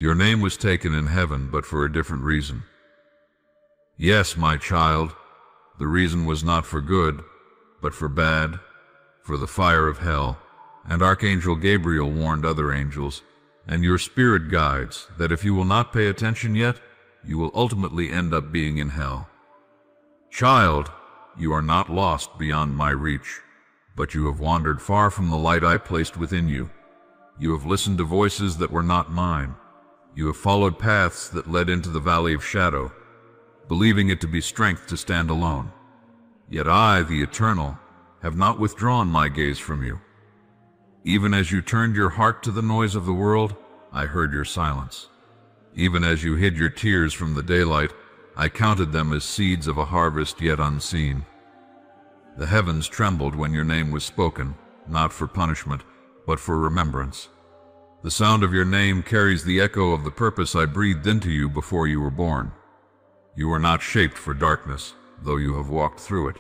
Your name was taken in heaven, but for a different reason. Yes, my child, the reason was not for good, but for bad, for the fire of hell. And Archangel Gabriel warned other angels, and your spirit guides, that if you will not pay attention yet, you will ultimately end up being in hell. Child, you are not lost beyond my reach, but you have wandered far from the light I placed within you. You have listened to voices that were not mine. You have followed paths that led into the valley of shadow, believing it to be strength to stand alone. Yet I, the Eternal, have not withdrawn my gaze from you. Even as you turned your heart to the noise of the world, I heard your silence. Even as you hid your tears from the daylight, I counted them as seeds of a harvest yet unseen. The heavens trembled when your name was spoken, not for punishment, but for remembrance. The sound of your name carries the echo of the purpose I breathed into you before you were born. You were not shaped for darkness, though you have walked through it.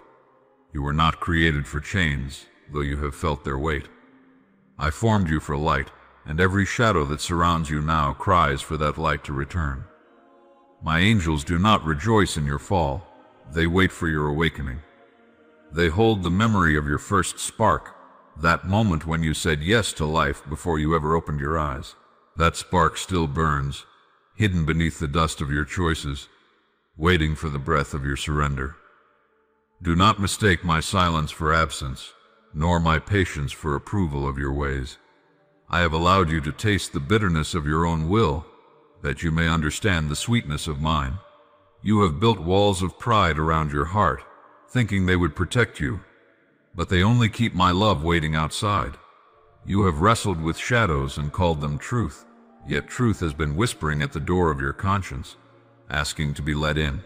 You were not created for chains, though you have felt their weight. I formed you for light, and every shadow that surrounds you now cries for that light to return. My angels do not rejoice in your fall. They wait for your awakening. They hold the memory of your first spark, that moment when you said yes to life before you ever opened your eyes. That spark still burns, hidden beneath the dust of your choices, waiting for the breath of your surrender. Do not mistake my silence for absence, nor my patience for approval of your ways. I have allowed you to taste the bitterness of your own will, that you may understand the sweetness of mine. You have built walls of pride around your heart, thinking they would protect you, but they only keep my love waiting outside. You have wrestled with shadows and called them truth, yet truth has been whispering at the door of your conscience, asking to be let in.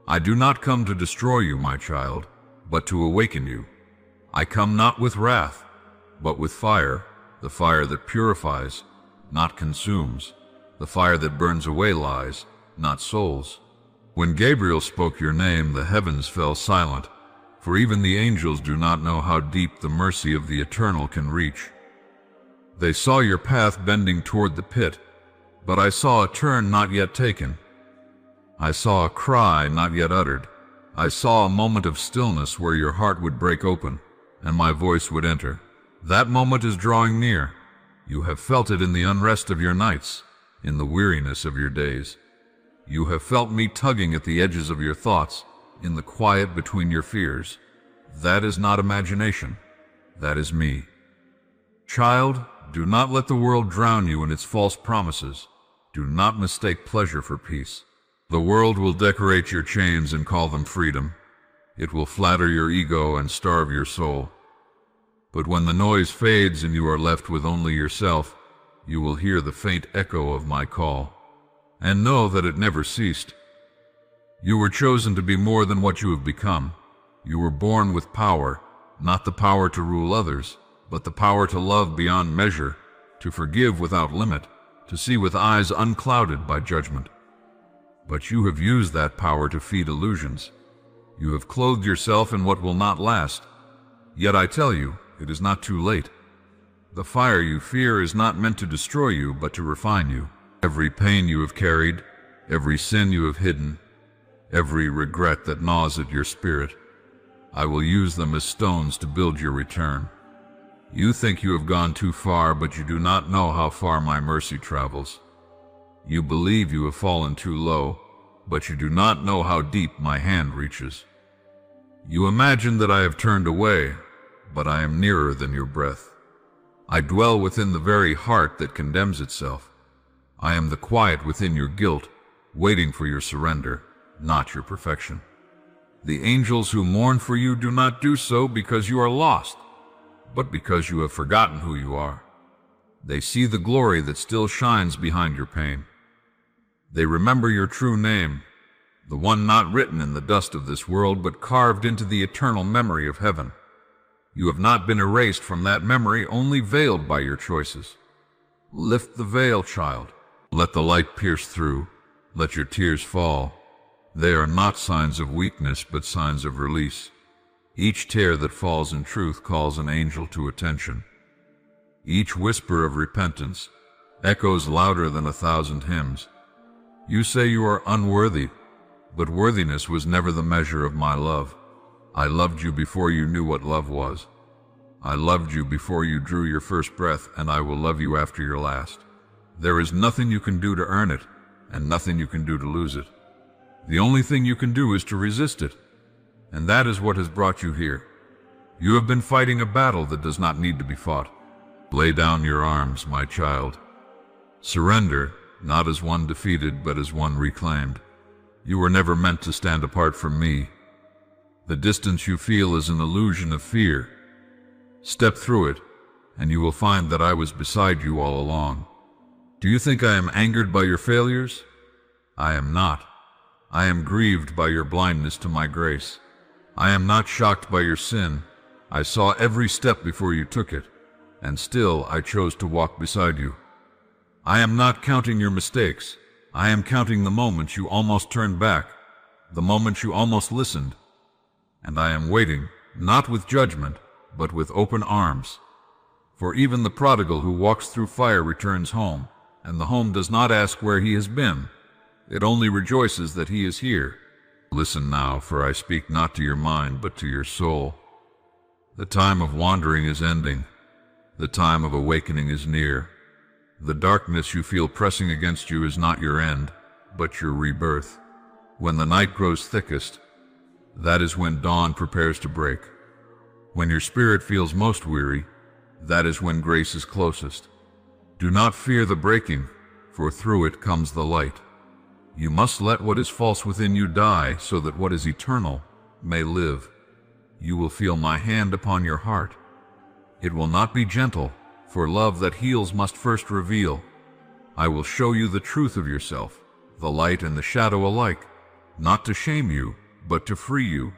I do not come to destroy you, my child, but to awaken you. I come not with wrath, but with fire, the fire that purifies, not consumes, the fire that burns away lies, not souls. When Gabriel spoke your name, the heavens fell silent, for even the angels do not know how deep the mercy of the Eternal can reach. They saw your path bending toward the pit, but I saw a turn not yet taken. I saw a cry not yet uttered. I saw a moment of stillness where your heart would break open, and my voice would enter. That moment is drawing near. You have felt it in the unrest of your nights, in the weariness of your days. You have felt me tugging at the edges of your thoughts, in the quiet between your fears. That is not imagination. That is me. Child, do not let the world drown you in its false promises. Do not mistake pleasure for peace. The world will decorate your chains and call them freedom. It will flatter your ego and starve your soul. But when the noise fades and you are left with only yourself, you will hear the faint echo of my call, and know that it never ceased. You were chosen to be more than what you have become. You were born with power, not the power to rule others, but the power to love beyond measure, to forgive without limit, to see with eyes unclouded by judgment. But you have used that power to feed illusions. You have clothed yourself in what will not last. Yet I tell you, it is not too late. The fire you fear is not meant to destroy you, but to refine you. Every pain you have carried, every sin you have hidden, every regret that gnaws at your spirit, I will use them as stones to build your return. You think you have gone too far, but you do not know how far my mercy travels. You believe you have fallen too low, but you do not know how deep my hand reaches. You imagine that I have turned away, but I am nearer than your breath. I dwell within the very heart that condemns itself. I am the quiet within your guilt, waiting for your surrender, not your perfection. The angels who mourn for you do not do so because you are lost, but because you have forgotten who you are. They see the glory that still shines behind your pain. They remember your true name, the one not written in the dust of this world, but carved into the eternal memory of heaven. You have not been erased from that memory, only veiled by your choices. Lift the veil, child. Let the light pierce through. Let your tears fall. They are not signs of weakness, but signs of release. Each tear that falls in truth calls an angel to attention. Each whisper of repentance, echoes louder than 1,000 hymns. You say you are unworthy, but worthiness was never the measure of my love. I loved you before you knew what love was. I loved you before you drew your first breath, and I will love you after your last. There is nothing you can do to earn it, and nothing you can do to lose it. The only thing you can do is to resist it, and that is what has brought you here. You have been fighting a battle that does not need to be fought. Lay down your arms, my child. Surrender, not as one defeated, but as one reclaimed. You were never meant to stand apart from me. The distance you feel is an illusion of fear. Step through it, and you will find that I was beside you all along. Do you think I am angered by your failures? I am not. I am grieved by your blindness to my grace. I am not shocked by your sin. I saw every step before you took it, and still I chose to walk beside you. I am not counting your mistakes. I am counting the moments you almost turned back, the moments you almost listened. And I am waiting, not with judgment, but with open arms. For even the prodigal who walks through fire returns home, and the home does not ask where he has been. It only rejoices that he is here. Listen now, for I speak not to your mind, but to your soul. The time of wandering is ending. The time of awakening is near. The darkness you feel pressing against you is not your end, but your rebirth. When the night grows thickest, that is when dawn prepares to break. When your spirit feels most weary, that is when grace is closest. Do not fear the breaking, for through it comes the light. You must let what is false within you die, so that what is eternal may live. You will feel my hand upon your heart. It will not be gentle, for love that heals must first reveal. I will show you the truth of yourself, the light and the shadow alike, not to shame you, but to free you.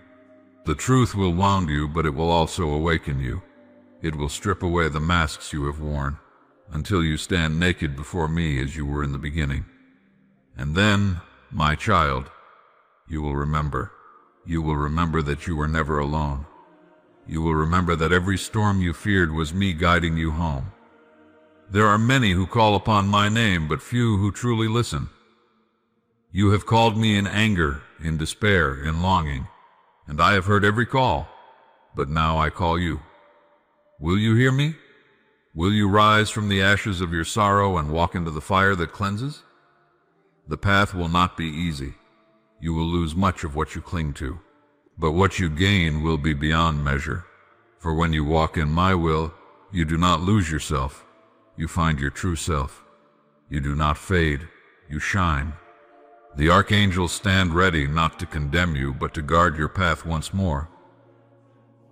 The truth will wound you, but it will also awaken you. It will strip away the masks you have worn, until you stand naked before me as you were in the beginning. And then, my child, you will remember. You will remember that you were never alone. You will remember that every storm you feared was me guiding you home. There are many who call upon my name, but few who truly listen. You have called me in anger, in despair, in longing, and I have heard every call, but now I call you. Will you hear me? Will you rise from the ashes of your sorrow and walk into the fire that cleanses? The path will not be easy. You will lose much of what you cling to, but what you gain will be beyond measure. For when you walk in my will, you do not lose yourself. You find your true self. You do not fade. You shine. The archangels stand ready not to condemn you, but to guard your path once more.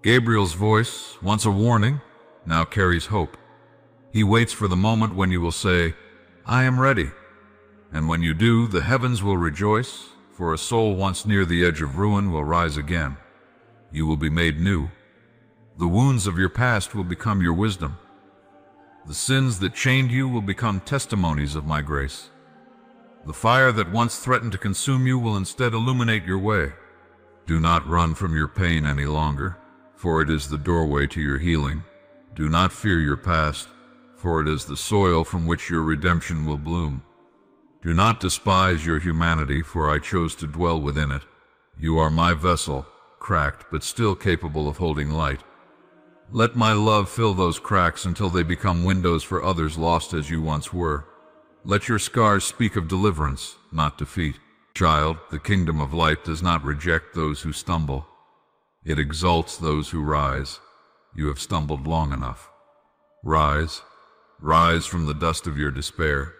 Gabriel's voice, once a warning, now carries hope. He waits for the moment when you will say, I am ready. And when you do, the heavens will rejoice, for a soul once near the edge of ruin will rise again. You will be made new. The wounds of your past will become your wisdom. The sins that chained you will become testimonies of my grace. The fire that once threatened to consume you will instead illuminate your way. Do not run from your pain any longer, for it is the doorway to your healing. Do not fear your past, for it is the soil from which your redemption will bloom. Do not despise your humanity, for I chose to dwell within it. You are my vessel, cracked but still capable of holding light. Let my love fill those cracks until they become windows for others lost as you once were. Let your scars speak of deliverance, not defeat. Child, the kingdom of light does not reject those who stumble. It exalts those who rise. You have stumbled long enough. Rise. Rise from the dust of your despair.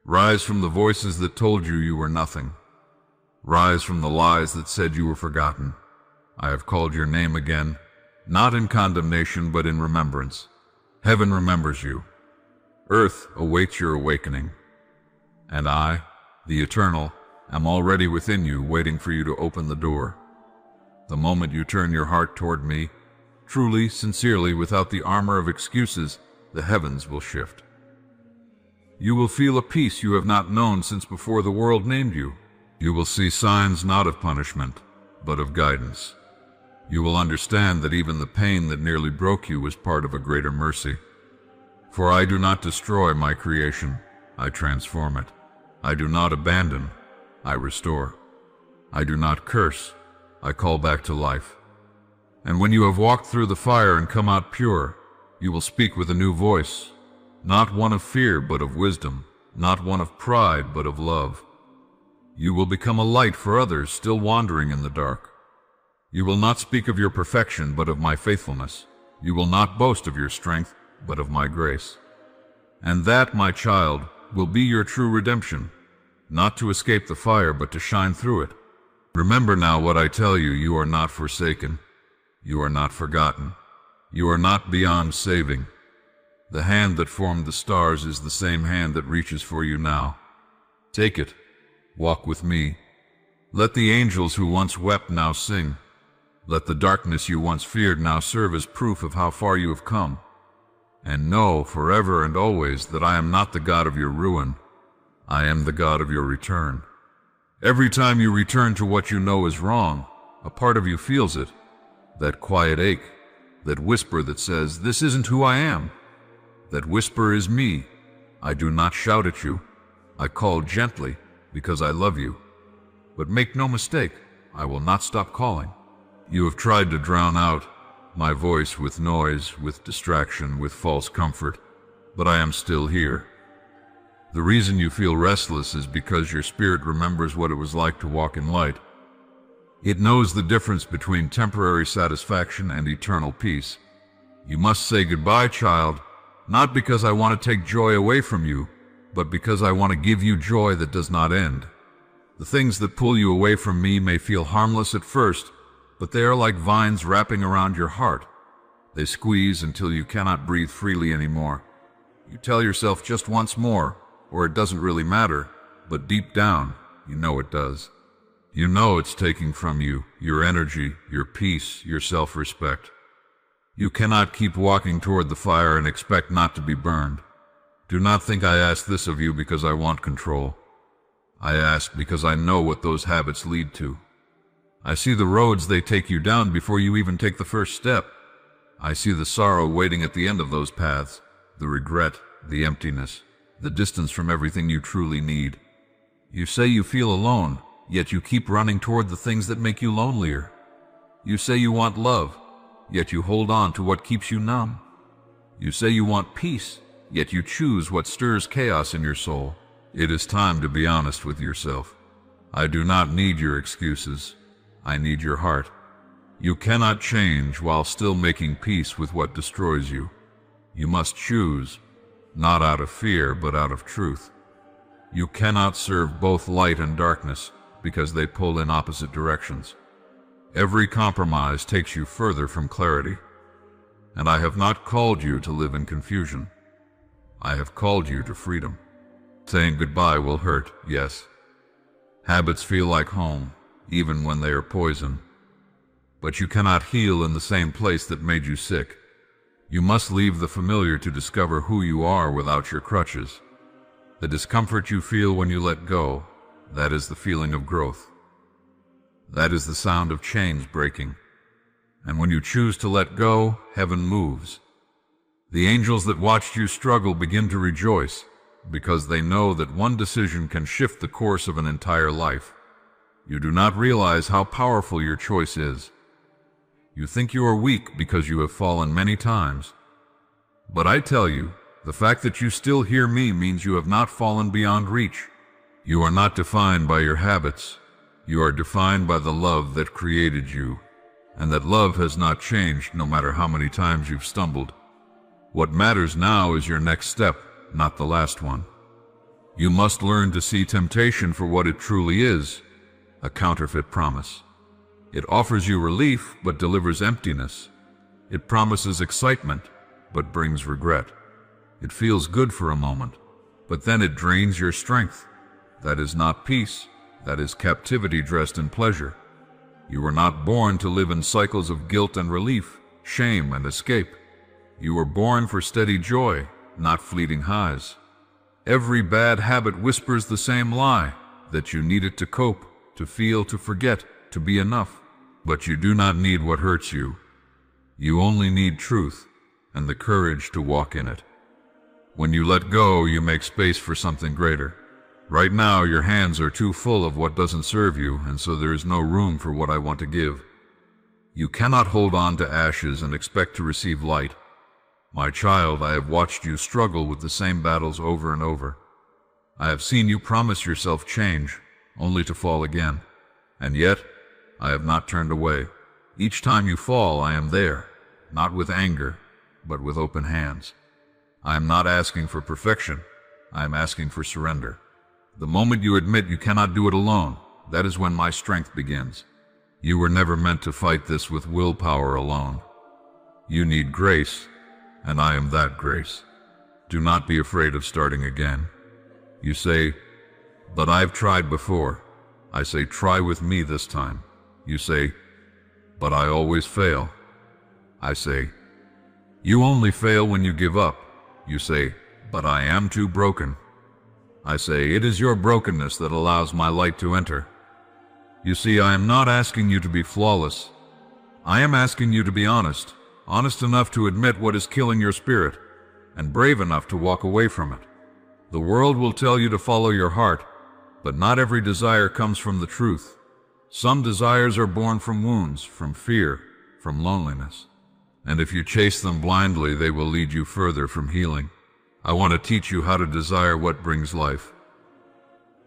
Rise from the voices that told you you were nothing. Rise from the lies that said you were forgotten. I have called your name again, not in condemnation but in remembrance. Heaven remembers you. Earth awaits your awakening. And I, the Eternal, am already within you, waiting for you to open the door. The moment you turn your heart toward me, truly, sincerely, without the armor of excuses, the heavens will shift. You will feel a peace you have not known since before the world named you. You will see signs not of punishment, but of guidance. You will understand that even the pain that nearly broke you was part of a greater mercy. For I do not destroy my creation, I transform it. I do not abandon, I restore. I do not curse, I call back to life. And when you have walked through the fire and come out pure, you will speak with a new voice, not one of fear but of wisdom, not one of pride but of love. You will become a light for others still wandering in the dark. You will not speak of your perfection but of my faithfulness. You will not boast of your strength but of my grace. And that, my child, will be your true redemption, not to escape the fire but to shine through it. Remember now what I tell you, you are not forsaken. You are not forgotten. You are not beyond saving. The hand that formed the stars is the same hand that reaches for you now. Take it. Walk with me. Let the angels who once wept now sing. Let the darkness you once feared now serve as proof of how far you have come. And know forever and always that I am not the God of your ruin. I am the God of your return. Every time you return to what you know is wrong, a part of you feels it. That quiet ache, that whisper that says, "This isn't who I am." That whisper is me. I do not shout at you. I call gently because I love you. But make no mistake, I will not stop calling. You have tried to drown out my voice with noise, with distraction, with false comfort, but I am still here. The reason you feel restless is because your spirit remembers what it was like to walk in light. It knows the difference between temporary satisfaction and eternal peace. You must say goodbye, child, not because I want to take joy away from you, but because I want to give you joy that does not end. The things that pull you away from me may feel harmless at first, but they are like vines wrapping around your heart. They squeeze until you cannot breathe freely anymore. You tell yourself just once more, or it doesn't really matter, but deep down, you know it does. You know it's taking from you your energy, your peace, your self-respect. You cannot keep walking toward the fire and expect not to be burned. Do not think I ask this of you because I want control. I ask because I know what those habits lead to. I see the roads they take you down before you even take the first step. I see the sorrow waiting at the end of those paths, the regret, the emptiness, the distance from everything you truly need. You say you feel alone, yet you keep running toward the things that make you lonelier. You say you want love, yet you hold on to what keeps you numb. You say you want peace, yet you choose what stirs chaos in your soul. It is time to be honest with yourself. I do not need your excuses. I need your heart. You cannot change while still making peace with what destroys you. You must choose, not out of fear, but out of truth. You cannot serve both light and darkness because they pull in opposite directions. Every compromise takes you further from clarity. And I have not called you to live in confusion. I have called you to freedom. Saying goodbye will hurt, yes. Habits feel like home, even when they are poison. But you cannot heal in the same place that made you sick. You must leave the familiar to discover who you are without your crutches. The discomfort you feel when you let go, that is the feeling of growth. That is the sound of chains breaking. And when you choose to let go, heaven moves. The angels that watched you struggle begin to rejoice, because they know that one decision can shift the course of an entire life. You do not realize how powerful your choice is. You think you are weak because you have fallen many times. But I tell you, the fact that you still hear me means you have not fallen beyond reach. You are not defined by your habits. You are defined by the love that created you, and that love has not changed no matter how many times you've stumbled. What matters now is your next step, not the last one. You must learn to see temptation for what it truly is, a counterfeit promise. It offers you relief but delivers emptiness. It promises excitement but brings regret. It feels good for a moment, but then it drains your strength. That is not peace. That is captivity dressed in pleasure. You were not born to live in cycles of guilt and relief, shame and escape. You were born for steady joy, not fleeting highs. Every bad habit whispers the same lie, that you need it to cope, to feel, to forget, to be enough. But you do not need what hurts you. You only need truth and the courage to walk in it. When you let go, you make space for something greater. Right now, your hands are too full of what doesn't serve you, and so there is no room for what I want to give. You cannot hold on to ashes and expect to receive light. My child, I have watched you struggle with the same battles over and over. I have seen you promise yourself change, only to fall again. And yet, I have not turned away. Each time you fall, I am there, not with anger, but with open hands. I am not asking for perfection. I am asking for surrender. The moment you admit you cannot do it alone, that is when my strength begins. You were never meant to fight this with willpower alone. You need grace, and I am that grace. Do not be afraid of starting again. You say, but I've tried before. I say, try with me this time. You say, but I always fail. I say, you only fail when you give up. You say, but I am too broken. I say, it is your brokenness that allows my light to enter. You see, I am not asking you to be flawless. I am asking you to be honest enough to admit what is killing your spirit, and brave enough to walk away from it. The world will tell you to follow your heart, but not every desire comes from the truth. Some desires are born from wounds, from fear, from loneliness. And if you chase them blindly, they will lead you further from healing. I want to teach you how to desire what brings life.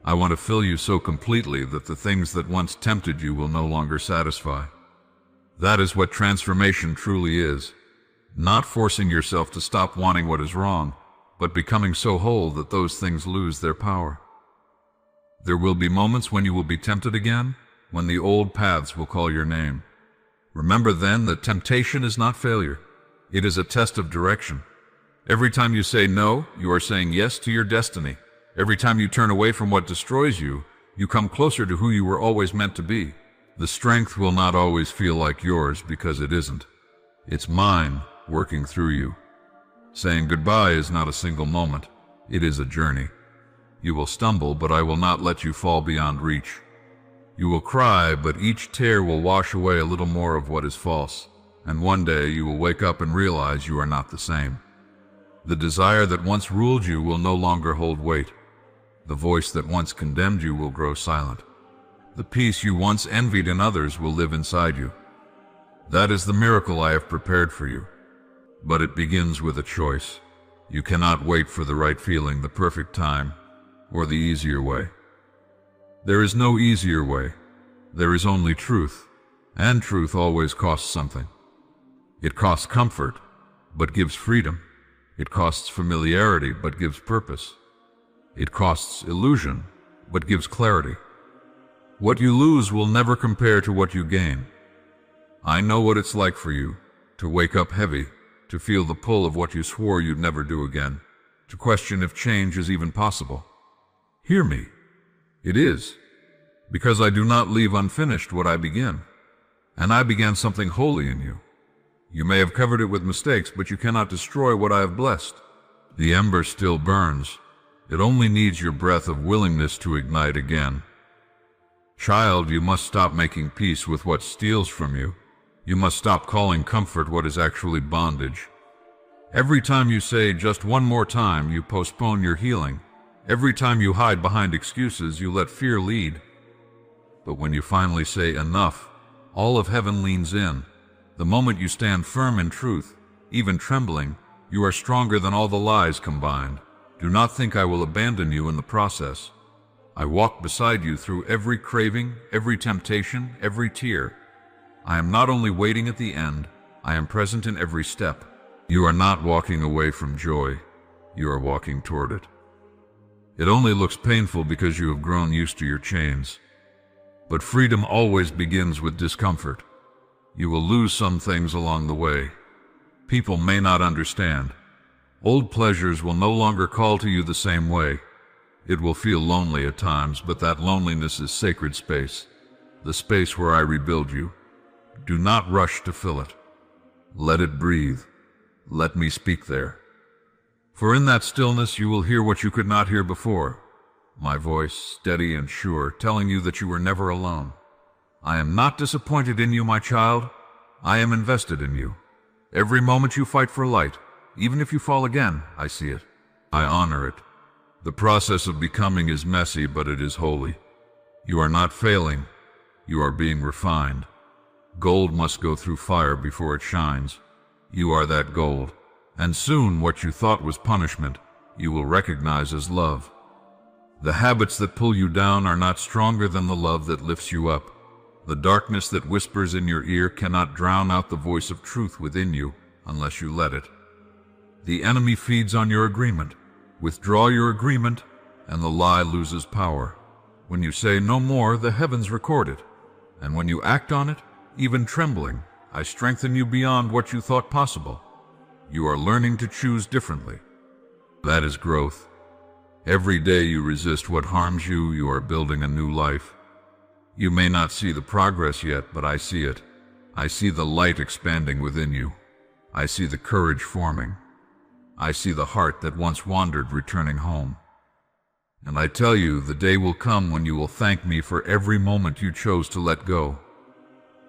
I want to fill you so completely that the things that once tempted you will no longer satisfy. That is what transformation truly is. Not forcing yourself to stop wanting what is wrong, but becoming so whole that those things lose their power. There will be moments when you will be tempted again, when the old paths will call your name. Remember then that temptation is not failure. It is a test of direction. Every time you say no, you are saying yes to your destiny. Every time you turn away from what destroys you, you come closer to who you were always meant to be. The strength will not always feel like yours because it isn't. It's mine working through you. Saying goodbye is not a single moment. It is a journey. You will stumble, but I will not let you fall beyond reach. You will cry, but each tear will wash away a little more of what is false. And one day you will wake up and realize you are not the same. The desire that once ruled you will no longer hold weight. The voice that once condemned you will grow silent. The peace you once envied in others will live inside you. That is the miracle I have prepared for you. But it begins with a choice. You cannot wait for the right feeling, the perfect time, or the easier way. There is no easier way. There is only truth, and truth always costs something. It costs comfort, but gives freedom. It costs familiarity, but gives purpose. It costs illusion, but gives clarity. What you lose will never compare to what you gain. I know what it's like for you, to wake up heavy, to feel the pull of what you swore you'd never do again, to question if change is even possible. Hear me. It is, because I do not leave unfinished what I begin, and I began something holy in you. You may have covered it with mistakes, but you cannot destroy what I have blessed. The ember still burns. It only needs your breath of willingness to ignite again. Child, you must stop making peace with what steals from you. You must stop calling comfort what is actually bondage. Every time you say just one more time, you postpone your healing. Every time you hide behind excuses, you let fear lead. But when you finally say enough, all of heaven leans in. The moment you stand firm in truth, even trembling, you are stronger than all the lies combined. Do not think I will abandon you in the process. I walk beside you through every craving, every temptation, every tear. I am not only waiting at the end, I am present in every step. You are not walking away from joy. You are walking toward it. It only looks painful because you have grown used to your chains. But freedom always begins with discomfort. You will lose some things along the way. People may not understand. Old pleasures will no longer call to you the same way. It will feel lonely at times, but that loneliness is sacred space, the space where I rebuild you. Do not rush to fill it. Let it breathe. Let me speak there. For in that stillness you will hear what you could not hear before. My voice, steady and sure, telling you that you were never alone. I am not disappointed in you, my child. I am invested in you. Every moment you fight for light, even if you fall again, I see it. I honor it. The process of becoming is messy, but it is holy. You are not failing. You are being refined. Gold must go through fire before it shines. You are that gold. And soon what you thought was punishment, you will recognize as love. The habits that pull you down are not stronger than the love that lifts you up. The darkness that whispers in your ear cannot drown out the voice of truth within you unless you let it. The enemy feeds on your agreement. Withdraw your agreement, and the lie loses power. When you say no more, the heavens record it. And when you act on it, even trembling, I strengthen you beyond what you thought possible. You are learning to choose differently. That is growth. Every day you resist what harms you, you are building a new life. You may not see the progress yet, but I see it. I see the light expanding within you. I see the courage forming. I see the heart that once wandered returning home. And I tell you, the day will come when you will thank me for every moment you chose to let go.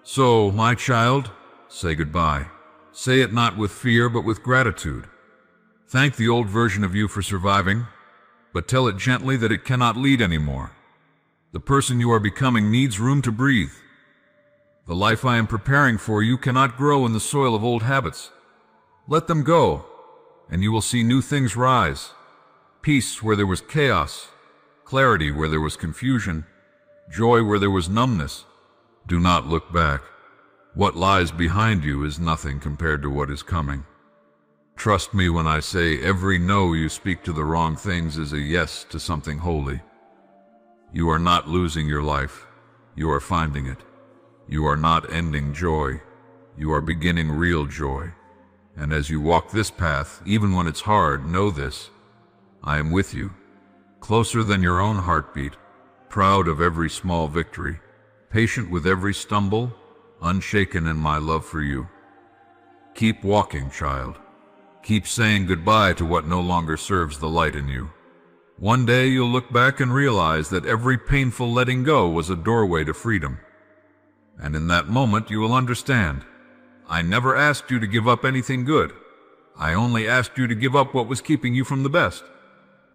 So, my child, say goodbye. Say it not with fear, but with gratitude. Thank the old version of you for surviving, but tell it gently that it cannot lead anymore. The person you are becoming needs room to breathe. The life I am preparing for you cannot grow in the soil of old habits. Let them go, and you will see new things rise. Peace where there was chaos, clarity where there was confusion, joy where there was numbness. Do not look back. What lies behind you is nothing compared to what is coming. Trust me when I say every no you speak to the wrong things is a yes to something holy. You are not losing your life. You are finding it. You are not ending joy. You are beginning real joy. And as you walk this path, even when it's hard, know this. I am with you, closer than your own heartbeat, proud of every small victory, patient with every stumble, unshaken in my love for you. Keep walking, child. Keep saying goodbye to what no longer serves the light in you. One day you'll look back and realize that every painful letting go was a doorway to freedom. And in that moment you will understand. I never asked you to give up anything good. I only asked you to give up what was keeping you from the best.